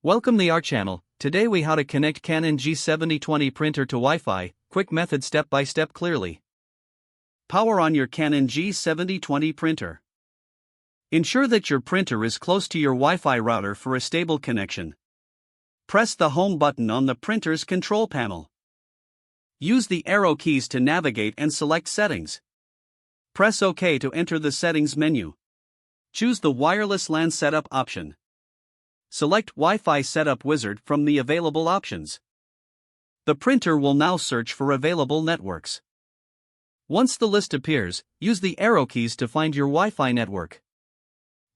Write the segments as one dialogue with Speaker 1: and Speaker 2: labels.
Speaker 1: Welcome to our channel. Today we how to connect Canon G7020 printer to Wi-Fi, quick method step by step clearly. Power on your Canon G7020 printer. Ensure that your printer is close to your Wi-Fi router for a stable connection. Press the home button on the printer's control panel. Use the arrow keys to navigate and select settings. Press OK to enter the settings menu. Choose the wireless LAN setup option. Select Wi-Fi Setup Wizard from the available options. The printer will now search for available networks. Once the list appears, use the arrow keys to find your Wi-Fi network.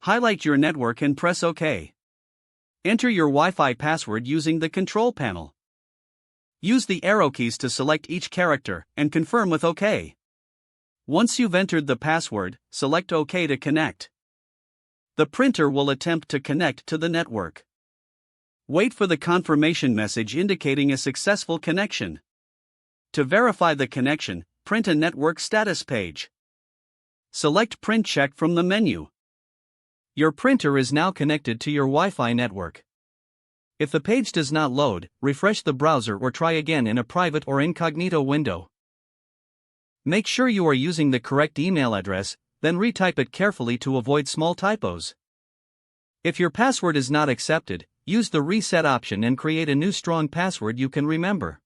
Speaker 1: Highlight your network and press OK. Enter your Wi-Fi password using the control panel. Use the arrow keys to select each character and confirm with OK. Once you've entered the password, select OK to connect. The printer will attempt to connect to the network. Wait for the confirmation message indicating a successful connection. To verify the connection, print a network status page. Select Print Check from the menu. Your printer is now connected to your Wi-Fi network. If the page does not load, refresh the browser or try again in a private or incognito window. Make sure you are using the correct email address, then retype it carefully to avoid small typos. If your password is not accepted, use the reset option and create a new strong password you can remember.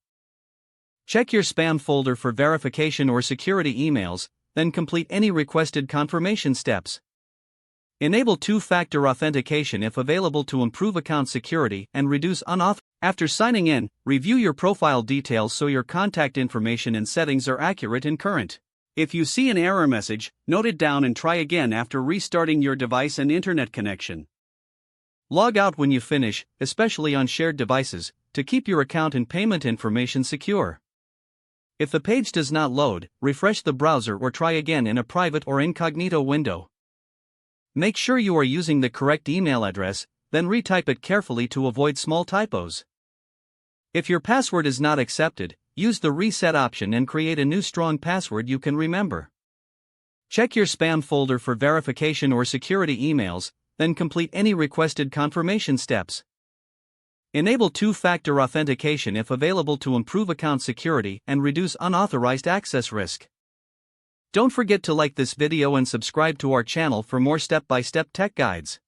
Speaker 1: Check your spam folder for verification or security emails, then complete any requested confirmation steps. Enable two-factor authentication if available to improve account security and reduce unauthorized. After signing in, review your profile details so your contact information and settings are accurate and current. If you see an error message, note it down and try again after restarting your device and internet connection. Log out when you finish, especially on shared devices, to keep your account and payment information secure. If the page does not load, refresh the browser or try again in a private or incognito window. Make sure you are using the correct email address, then retype it carefully to avoid small typos. If your password is not accepted, use the reset option and create a new strong password you can remember. Check your spam folder for verification or security emails, then complete any requested confirmation steps. Enable two-factor authentication if available to improve account security and reduce unauthorized access risk. Don't forget to like this video and subscribe to our channel for more step-by-step tech guides.